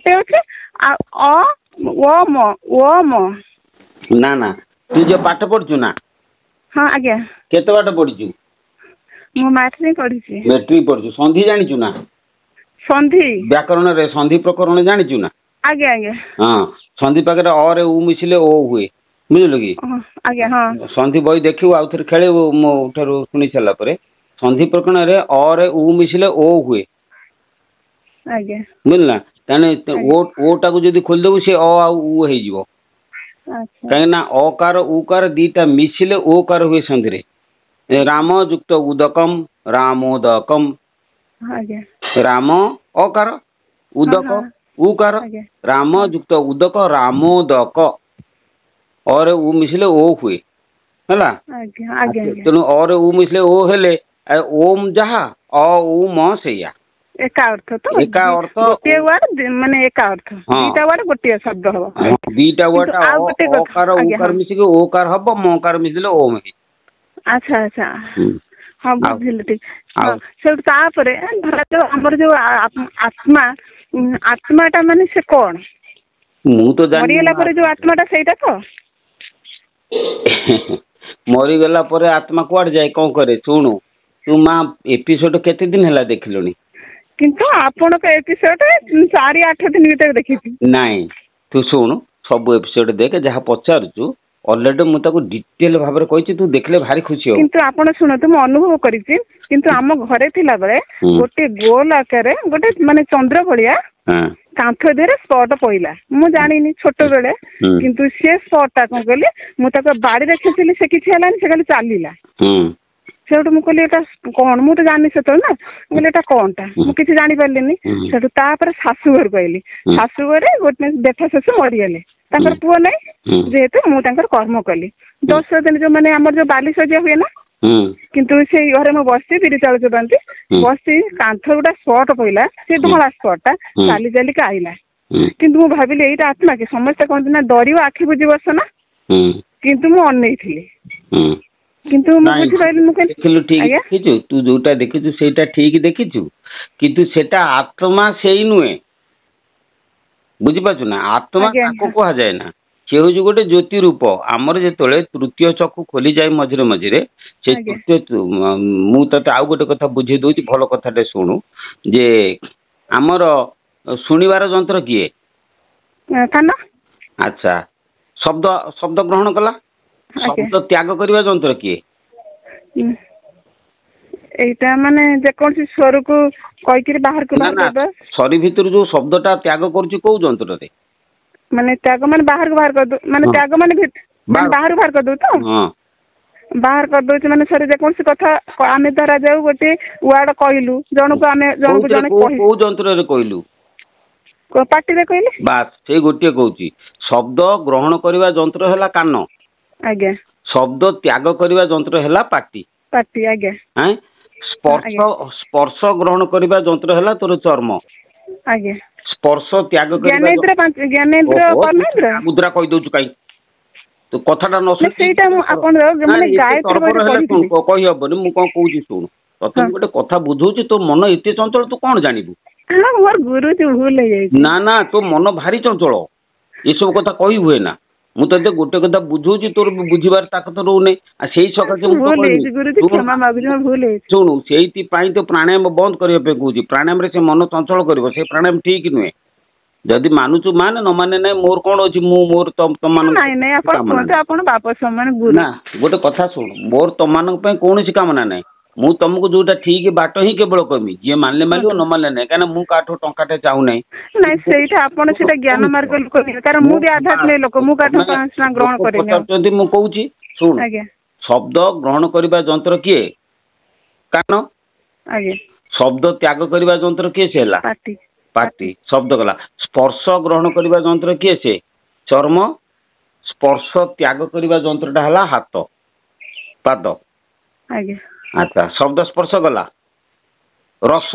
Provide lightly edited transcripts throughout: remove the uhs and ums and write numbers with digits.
ଗୋଟେ ଅଛି ନା ନା ତୁ जो पाठ पढ़छु ना हाँ आज्ञा केते बाट पढ़छु मु मैट्रिक पढ़िछि मैट्रिक पढ़छु संधि जानिछु ना संधि व्याकरण रे संधि प्रकरण जानिछु ना आज्ञा आज्ञा हां संधि पाखरे अ रे उ मिसिले ओ हुए बुझिलो कि आज्ञा हां संधि बही देखियो आउ थरे खेले मो उठारो सुनि छला परे संधि प्रकरण रे अ रे उ मिसिले ओ हुए आज्ञा बुझला ताने ओ टाको जदी खोल देबु से अ आ उ हे जिवो अच्छा कहना अकार उकार दीटा मिसिले ओकार हुए संधि रे राम युक्त उदकम रामोदकम राम अकार उदक उकार राम युक्त उदक रामोदक और उ मिसिले ओ हुए हला तेणु और उ मिसिले ओ हेले ओम जहा अ उ म सेया एका अर्थ तो एका अर्थ गोटे वर्ड माने एका अर्थ दीटा वर्ड गोटे शब्द हो दीटा वर्ड ओकार उकार मिसिके ओकार हबो मकार मिसिले ओ मे अच्छा अच्छा हां बुझिले ठीक हां से तापरे धरा जो हमर जो आत्मा आत्माटा माने से कोन मु तो जानि मरियला परे जो आत्माटा सेटा तो मरी गला परे आत्मा कुआड जाय कोन करे सुनु तू मा एपिसोड केते दिन हला देखिलोनी किंतु आपण के एपिसोड 4-8 दिन भीतर देखिछि नाही तू सुनु सब एपिसोड देख जहा पचारछु ऑलरेडी मु ताको डिटेल भाबरे कहिछि तू देखले भारी खुशी हो किंतु आपण सुनो तुम अनुभव करिछि किंतु हम घरे थिला बळे गोटे गोल आकारे गोटे माने चंद्र भलिया कांथ देरे स्पॉट पइला मु जानिनी छोट बेले किंतु से स्पॉट ता कोन कहले मु ताको बाड़ी रे खेसिली से किछि हलानी से खाली चालीला सेठू मु कहली एटा कोन मु तो जानि से तो ना कहले एटा कोनटा मु किछि जानि परलिनी सेठू तापर सासु घर कहली सासु घरे गोटे बेटा ससु मरि गेले ताकर पुओ नै जेहेतु मु ताकर कर्म कली 10 दिन जो माने हमर जो बाली सजिया हुए ना किंतु से घरे मु बसती बिरी चाल चबांती बसती कांथ गुडा स्पॉट पइला से धळा स्पॉटटा चाली चाली का आइला किंतु मु भाबिले एटा आत्मा के समस्त कोन ना डरियो आखि बुझी बस ना किंतु मु अनै थिली किंतु मु बुझी पाइली मु देखिलु ठीक देखिछु तू जोटा देखिछु सेटा ठीक देखिछु किंतु सेटा आत्मा सेई नुए बुझी पाछु ना आत्मा काको कहा जाय ना से हो गोटे ज्योति रूप आमर जेतले तृतीय चक्षु खोली जाय मझिरे मझिरे से तृतीय मु तते आउ गोटे कथा बुझे दोची भलो कथाटे सुनु जे आमर सुनिबार यंत्र किए काना अच्छा शब्द शब्द ग्रहण कला शब्द त्याग करबा यंत्र किए एटा माने जे कोन सी स्वर को कहि के बाहर को बाहर सरी भीतर जो शब्दटा त्याग करछि को यंत्र रे माने त्याग माने बाहर कर दो माने त्याग माने बाहर कर दो तो हां बाहर कर दो माने सरी जे कोन सी कथा आमे धरा जाऊ गोटे वर्ड कहलु जण को आमे जण को जण कहि को यंत्र रे कहलु को पार्टी रे कहले बस से गोटे कहूची शब्द ग्रहण करबा यंत्र हला कान आज्ञा शब्द त्याग करबा यंत्र हला पार्टी पार्टी आज्ञा हैं स्पर्श स्पर्श ग्रहण करबा यंत्र हला तोर चर्म आज्ञा स्पर्श त्याग ज्ञानेन्द्र कर्मेन्द्र मुद्रा कहि दोछु काई तो कथाटा न सुन सेटा आपण माने गायत्री कहि हबनी मु कोन कहूची सुन तते गोटे कथा बुझौची तो मन एते चंचल तू कोन जानिबू हां मोर गुरु जी भूल हे जाई ना ना तो मन भारी चंचल ए सब कथा कहि हुए ना मु तते गोटे कथा बुझौची तोर बुझिबार ताकत रहउने आ सेही सकासे मु गुरु जी क्षमा मागु जी भूल हे सुनु सेहीति पई तो प्राणायाम बंद करियो पे कहूची प्राणायाम रे से मन चंचल करबो से प्राणायाम ठीक नुए जदि मानुचु मान न माने नै मोर कोन अछि मु मोर तम मान नै नै आपण बाप समान गुरु ना गोटे कथा सुन मोर तमान पे कोनसी कामना नै मु तुमको जोटा ठीक बाट ही केवल कहमी जे मानले मालियो न मानले नै काना मु काठो टंकाटे चाहू नै नै सेटा आपण सेटा ज्ञान मार्ग लोक कारण मु भी आध्यात्मिक लोक मु काठो पांचना ग्रहण करे नै जदि मु कहूची सुन आज्ञा शब्द ग्रहण करबा यंत्र किए कान आज्ञा शब्द त्याग करबा यंत्र किए सेला पार्टी पार्टी शब्द गला स्पर्श ग्रहण करबा यंत्र किए से चर्म स्पर्श त्याग करबा यंत्रटा हला हाथ पाद आज्ञा अच्छा शब्द स्पर्श गला रस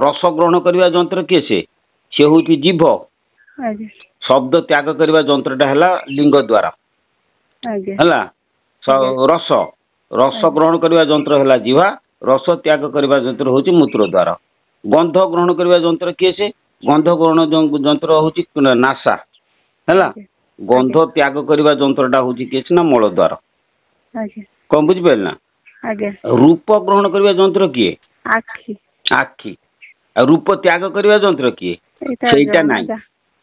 रस ग्रहण करबा यंत्र किए से होती जीभ आज्ञा शब्द त्याग करबा यंत्रटा हला लिंग द्वारा आज्ञा हला रस रस ग्रहण करबा यंत्र हला जीवा रस त्याग करबा यंत्र होची मूत्र द्वारा गंध ग्रहण करबा यंत्र किए से गंध ग्रहण यंत्र हूँ नासा है गंध त्याग करने यंत्रटा हूँ किए ना मल द्वार कौन बुझिपारे ना रूप ग्रहण करने यंत्र किए आखि रूप त्याग करने यंत्र किए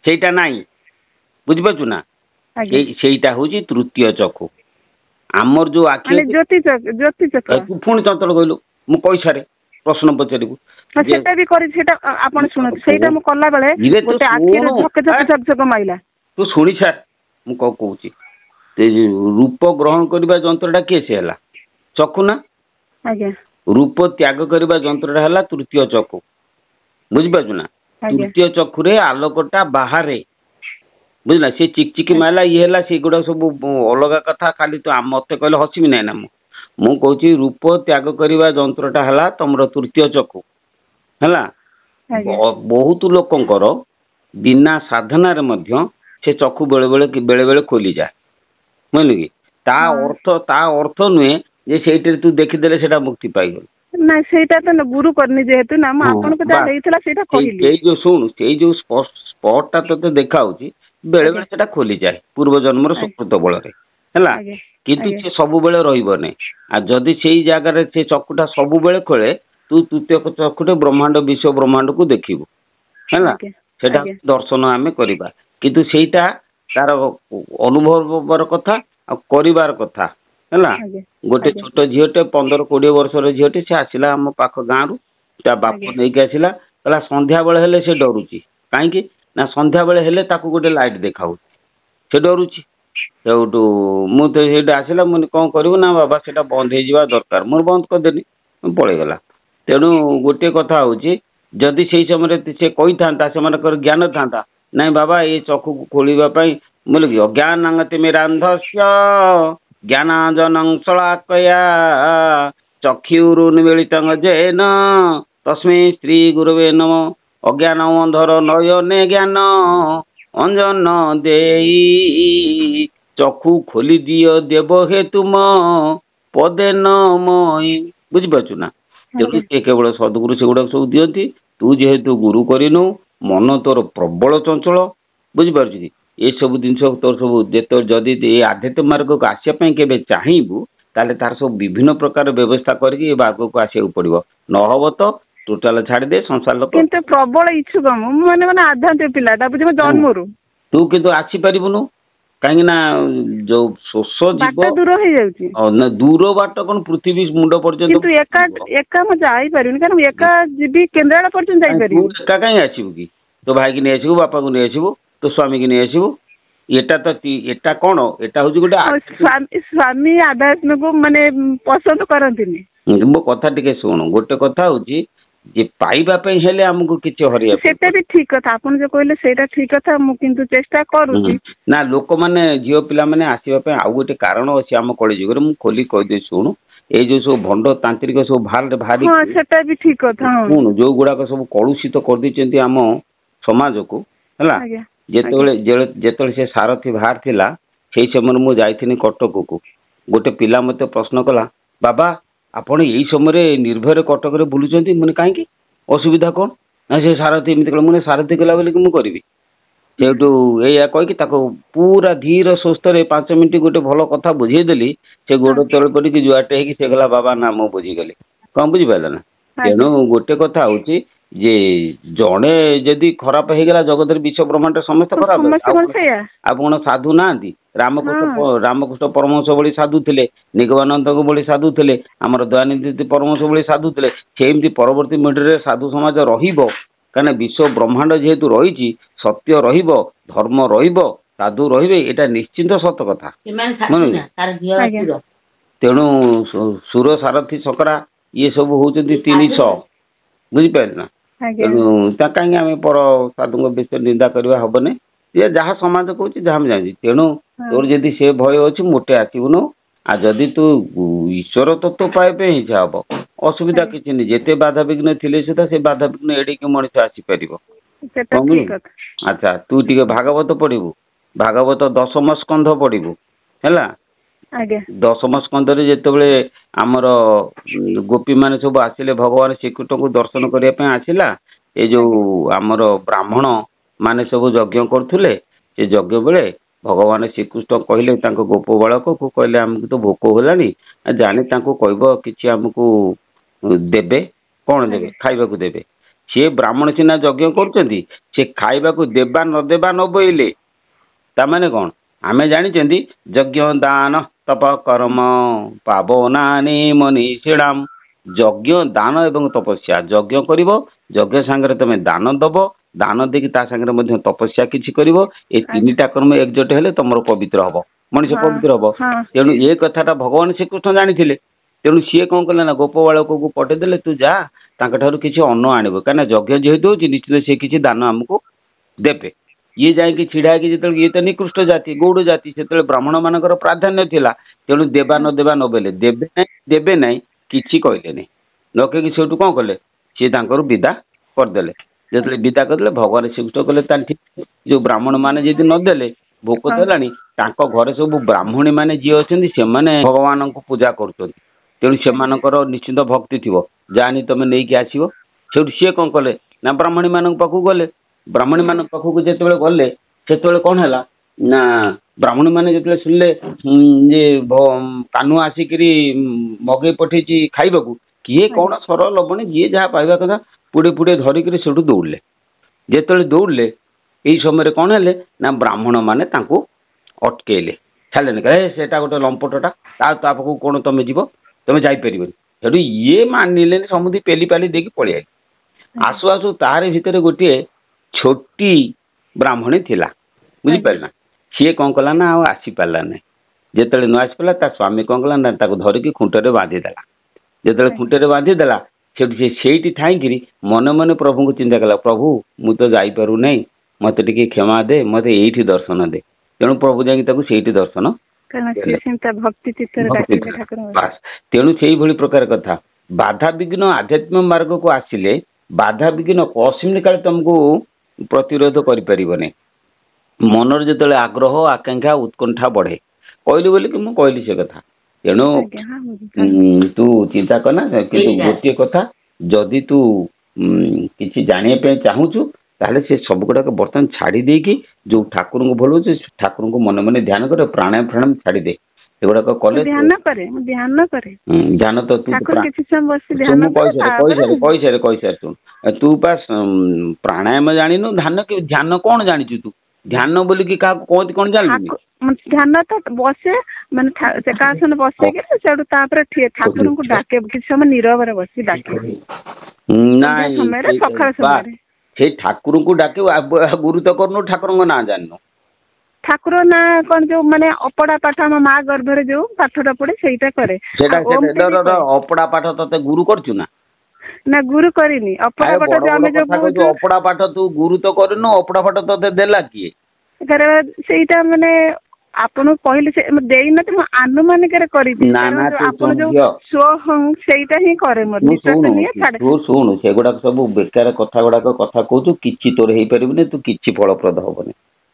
सेटा नाई बुझिपारु ना सेटा हूँ तृतीय चक्षु आमर जो आखि पुणी चंचल कहलु मु कई सारे प्रश्न पचार सेटा भी करी सेटा आपण सुनत सेटा मु कला बेले गोटे आखि रे झक झक झक झक माइला तू सुनी सार मु कहूची रूप ग्रहण करबा यंत्रटा के से हला चक्षु ना आज्ञा रूप त्याग करबा यंत्रटा हला तृतीय चक्षु बुझि पाछु ना तृतीय चक्षु रे आलोकटा बाहरे बुझला से चिकचिकी माइला ये हला से गुडा सब अलग कथा खाली तो मते कहले हसिमी नै ना मु कहूची रूप त्याग करबा यंत्रटा हला तमरो तृतीय चक्षु हला बहुत लोकंकर बिना साधना रे मध्य से चक्षु बेले बेले खोली जाए बुझल कि ता अर्थ नुहे जे सेठी तू देखिदेले सेटा मुक्ति पाइगल ना सेटा तो गुरु करनी जेहेतु ना म आपन को जा देइतला सेटा कहिली सेई जो सुन सेई जो स्पॉटटा तते देखा होची बेले बेले सेटा खोली जाए पूर्व जन्मर सुकृत बल रे हला किंतु से सब बेले रहिबो नै आ जदी सेई जागा रे से चक्षुटा सब बेले खोले तू तृतीय चक्षुटे ब्रह्मांड विश्व ब्रह्मांड को देखिबो हला सेटा दर्शन आमे करिबा किंतु सेटा तार अनुभव कथा करिवार कथा है गोटे छोट झीटे 15-20 वर्षर झीटे से आसला आम पाख गाँव रु बाप नहीं आसला कहला संध्या बेले हेले से डरुची कहीं ना संध्या बेले हेले ताकू गोटे लाइट देखा से डरुची सेठू मुझे आसला मुझे कौन करू ना बाबा से बंद हो दरकार मोर बंद करदेनी पलैगला तेणु गोटे कथा हूँ जदि से समय से कही था से ज्ञान था नहीं बाबा ये चक्षु खोलवाई बोले कि अज्ञानतिमिरांधस्य ज्ञानांजनं शलाकया चक्षुरुन्मीलितं येन तस्मै श्री गुरवे नमः अज्ञानमंधर नयने ज्ञान अंजन देई चक्षु खोली दियो देव हे तुम पदे नमय बुझिपारछु ना तेणु से केवल सदगुरु से गुड़ा सब दियंती तू जेहेतु गुरु करिनु मन तोर प्रबल चंचल बुझिपारछु ये सब जिन तोर सब जेत जदि ये आध्यात्मिक मार्ग को आसिया के चाहबू ताले तार सब विभिन्न प्रकार व्यवस्था करके मार्ग को आसिया पड़ो नहब तो टोटाल छाड़ दे संसार लोक किंतु प्रबल इच्छुक माने माने आध्यात्मिक पिलाटा बुझे जन्मरू तू किंतु आसी परिबुनु कहीं ना जो शोष जीव दूर हो जाउची दूर बाट कौन पृथ्वी मुंड पर्यंत किंतु एका एका म जाई परिनी कारण एका जीवी केंद्राला पर्यंत जाई परिनी एका कहीं आसीबू कि तो भाई की नहीं आसीबू बापा को नहीं आसीबू तो स्वामी की नहीं आसीबू एटा तो एटा कौन एटा हूँ गोटे स्वामी आध्यात्म को माने पसंद करंतिनी मो कथा टिके सुन गोटे कथा हूँ जे पाइबा पे हेले हमको किछ हरिया सेटा भी ठीक कथा आपन जो कहले सेटा ठीक कथा मु किंतु चेष्टा करूची ना लोक माने जियो पिला माने आसीबा पे आ गोटे कारण अछि हम कॉलेज जुगर मु खोली कह दे सुन ए जो सब भंड तांत्रिक सब भारी हां सेटा भी ठीक कथा सुन जो गुडा को सब कलुषित कर दिचंती हम समाज को हला जेतले से सारथी बाहर थिला सेई समय मु जाइथिनी कटक को गोटे पिला मते प्रश्न कला बाबा आपण यही समय निर्भय कटक रे बुलुचंती माने कहीं असुविधा कौन ना से सारथी एमती कहला मुझे सारथी कला बोली मुझे करी सेठू या कहीकि पूरा धीर सुस्थ 5 मिनट गोटे भल कथा बुझेदेली से गोड़ तल पड़ी जुआटे से गला बाबा ना मु बुझीगली कौन बुझीपारा ना तेणु गोटे कथा हूँ जे जड़े जदि खराब हो गला जगत विश्व ब्रह्मांड समस्त खराब आप साधु ना रामकृष्ण परमहंस भली साधु थे निगमानंद भली साधु थे आमर दयानंद परमहंस भली साधु थे सेमती परवर्ती मिडरे साधु समाज रहिबो कहीं विश्व ब्रह्मांड जेहेतु रही सत्य रहिबो धर्म रहिबो साधु रहिबे एटा निश्चिंत सत कथा तेणु सुर सारथी सकरा ये सब होचंती 300 बुझिपारे ना तेणु कहीं आम पर साधु विषय निंदा करवा हेनी ये जहाँ समाज कहूँ जहाँ जानी तेणु तोर जदि से भय अच्छी मोटे आसबुनु आ जदि तू ईश्वर तत्व पाइबे इच्छा हम असुविधा किसी नहीं जिते बाधा विघ्न थे सुधा से बाधा विघ्न एड़िक मनीष आसीपर अच्छा तू टे भागवत पढ़ू भागवत 10म स्कंध पढ़ू है 10म स्कंद जिते आमर गोपी मान सब आसिले भगवान श्रीकृष्ण को दर्शन करने आसला ए जो आमर ब्राह्मण माने सब यज्ञ करथुले से यज्ञ बेले भगवान श्रीकृष्ण कहले गोप बालक को कहले आमको तो भोक होलानी जाने कहब कि आमको देबे कौन देबे खाइबा को देबे सी ब्राह्मण सीना यज्ञ करुँच से खाइबा को देबा न देबा न बोइले ताने कौन आमे जानी यज्ञ दान तप कर्म पावनानि मनीषिणाम यज्ञ दान एवं तपस्या यज्ञ करिवो यज्ञ सांगरे तमे दान दब दान देकी ता सांगरे मध्य तपस्या किछि करिवो ए तीनटा कर्म एकजुट हेले तमरो पवित्र हबो मनुष्य पवित्र हबो तेणु ए कथाटा भगवान श्रीकृष्ण जानिथिले तेणु सी कौन कले ना गोप बालक को पठेदेले तू जा तांकठारु किछि अन्न आनिबो काना यज्ञ जेहेतु होछि निश्चित से किछि दान हमको देबे ये जाए छिड़ा कि जो ये तो निकृष्ट जाति गौड़ जाति से ब्राह्मण मानकर प्राधान्य थिला तेणु देवा न देवा न बोले देबे ना किछि कहले नहीं लोके कि सेठू कौन कले सी विदा करदे जो विदा करदे भगवान श्रीकृष्ण कले ठीक जो ब्राह्मण मैंने जी नदेले भोक देलानी घरे सब ब्राह्मणी मैंने जी अच्छा से भगवान को पूजा कर तेणु से निश्चित भक्ति थी जानी तुम नहीं कि आसो से सी कौन कले ना ब्राह्मणी मान पाखक गले ब्राह्मणी मान पाखक जो गले से कौन है ना ब्राह्मणी मैंने जो शुणिले जे कानु आसिक मगे पठे खाइबा किए कौन सर लबणी जी जहाँ पाइबा कथा पुड़े पुड़े धरिक दौड़े जो दौड़े यही समय कौन है ना ब्राह्मण मैंने अटकेले छाड़े कहे सेटा गोटे लंपटटा पाखक कौन तुम जीव तुम जापर सेठू ये मानिले समुदी पेली पाली देकी पलि आई आसु आसु तार भितर गोटे छोटी ब्राह्मणी थिला बुझीपारा सी कौन कला ना आसी पारा ना जो न आसी पारा स्वामी कौन कला ना धरिकी खुंटे बांधीदेला जो खुंटे बांधीदेला से थाई मन मन प्रभु को चिंता कला प्रभु मु तो जापरू ना मत टे क्षमा दे मत ये दर्शन दे तेणु प्रभु जाकि दर्शन तेणु से प्रकार कथा बाधा विघ्न आध्यात्मिक मार्ग को आसिले बाधा विघ्न असीम काल तुमको प्रतिरोध कर मनर जो आग्रह आकांक्षा उत्कंठा बढ़े कहली बोली कि मुझे कहली से कथा तेणु तू चिंता करना कि गोटे कथा जदि तू किसी जाना चाहूचु ताले से सब गुड़ाक बर्तमान छाड़ी देकी जो ठाकुर को भल ठाकुर को मन मन ध्यान कर प्राणायाम प्राणायाम छाड़ी दे एगुड़ाक कले ध्यान तो तू कही शुण तू पास प्राणायाम जानिनु ध्यान कौन जानी तू ध्यान बोल कि कहती कौन जान ध्यान तो बसे माने सिंहासन बसे ठाकुर को डाके किसी समय नीरव बसी डाके से ठाकुर को डाके गुरु तो करनु ठाकुर ना जाननु ठाकुर ना कौन जो माने अपड़ा पाठ आम माँ गर्भरे जो पाठटा पड़े सेटा करे अपड़ा पाठ तते गुरु करछु ना ना गुरु करिनी अपड़ा पाठ जो आमे जो अपड़ा पाठ तू गुरु तो करनु अपड़ा पाठ तते देला किए सेटा माने आपन कहले से देई न तो अनुमानिक करी दी ना ना आपन जो सोहं सेटा ही करे मत तू सुन से गुडा सब बेकार कथा गुडा कथा कहू किछि तोर हेई परिबने तू किछि फलप्रद होबने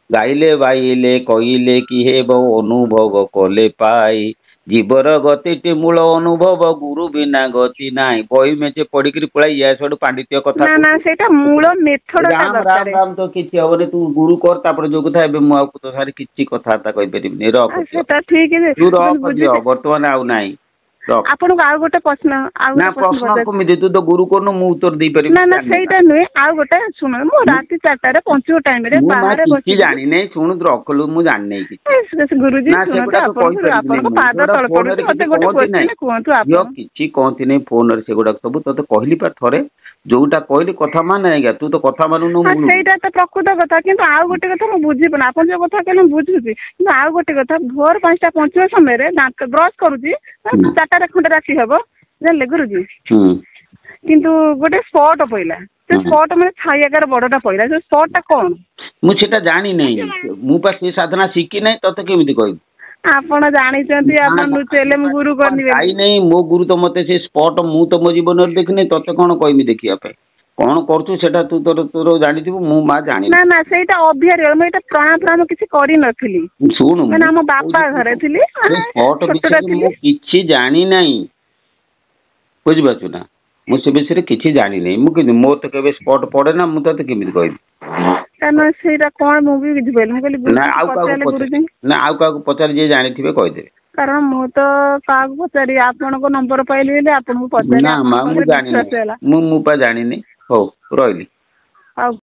गाइले बाइले कइले कि हेब अनुभव कले पाई जीवर गति मूल अनुभव गुरु बिना गति नाई बही मेचे पढ़ी पड़ा या सब पांडित्य कथा ना ना सेटा मूल मेथड राम राम राम तो किछि हबने तू गुरु कर तापर जो कथा एबे मु तो सारी किछि कथा कहि परिबने रख सेटा ठीक है तू रख दियो वर्तमान आउ नाही आपन को आउ गोटे प्रश्न ना प्रश्न को मिदे तू तो गुरु कोन मु उत्तर दे परिबे ना ना सेटा नुए आउ गोटे सुन मु राति 4टा रे पंचो टाइम रे बाहर बसी जानि नै सुन रखलु मु जान नै कि गुरुजी सुन आपन को पाद तळ पड़ मते गोटे क्वेश्चन कोंतु आप यो किछि कोंति नै फोन रे से गोडा सब तते कहली पर थरे जोटा कहली कथा मान नै गा तू तो कथा मानु न मु सेटा तो प्रकृत कथा किंतु आउ गोटे कथा मु बुझी पन आपन जो कथा कहले बुझुची किंतु आउ गोटे कथा भोर 5टा पंचो समय रे दांत ब्रश करूची 4टा रे खंडे राखी हबो जानले गुरुजी किंतु गोटे स्पॉट पइला से स्पॉट में छायाकार बड़टा पइला से स्पॉटटा कोन मु सेटा जानि नै मु पास से साधना सिखी नै तते केमिति कहबी आपण जानि चंती आपण नुचेले मु गुरु करनी आई नै मो गुरु तो मते से स्पॉट मु तो मो जीवन रे देखने तते कोन कहमी देखिया पे कोन करछु सेटा तू तोर जानि दिबु मु मा जानि ना ना सेटा अभ्यार मैं एटा प्राण किछि करि नथिली सुनु माने हम बापा घरे थिली स्पॉट मु किछि जानि नै बुझ बाछु ना ମୁଁ ସେ ବିଷୟରେ କିଛି ଜାଣିନି ମୁଁ କିନ୍ତୁ ମୋ ତ କେବେ ସ୍ପଟ ପଡେ ନା ମୁଁ ତତେ କେମିତି କହିବି କାରଣ ସେଇଟା କଣ ମୁଁ ବି ବୁଝିପାରିଲି ମୁଁ କହିଲି ନା ଆଉ କାହାକୁ ପଚାରି ଯିଏ ଜାଣିଥିବେ କହିଦେବେ କାରଣ ମୁଁ ତ କାହାକୁ ପଚାରି ଆପଣଙ୍କ ନମ୍ବର ପାଇଲି ବୋଲି ଆପଣଙ୍କୁ ପଚାରି ନା ମା ମୁଁ ଜାଣିନି ମୁଁ ପା ଜାଣିନି ହଉ ରହିଲି।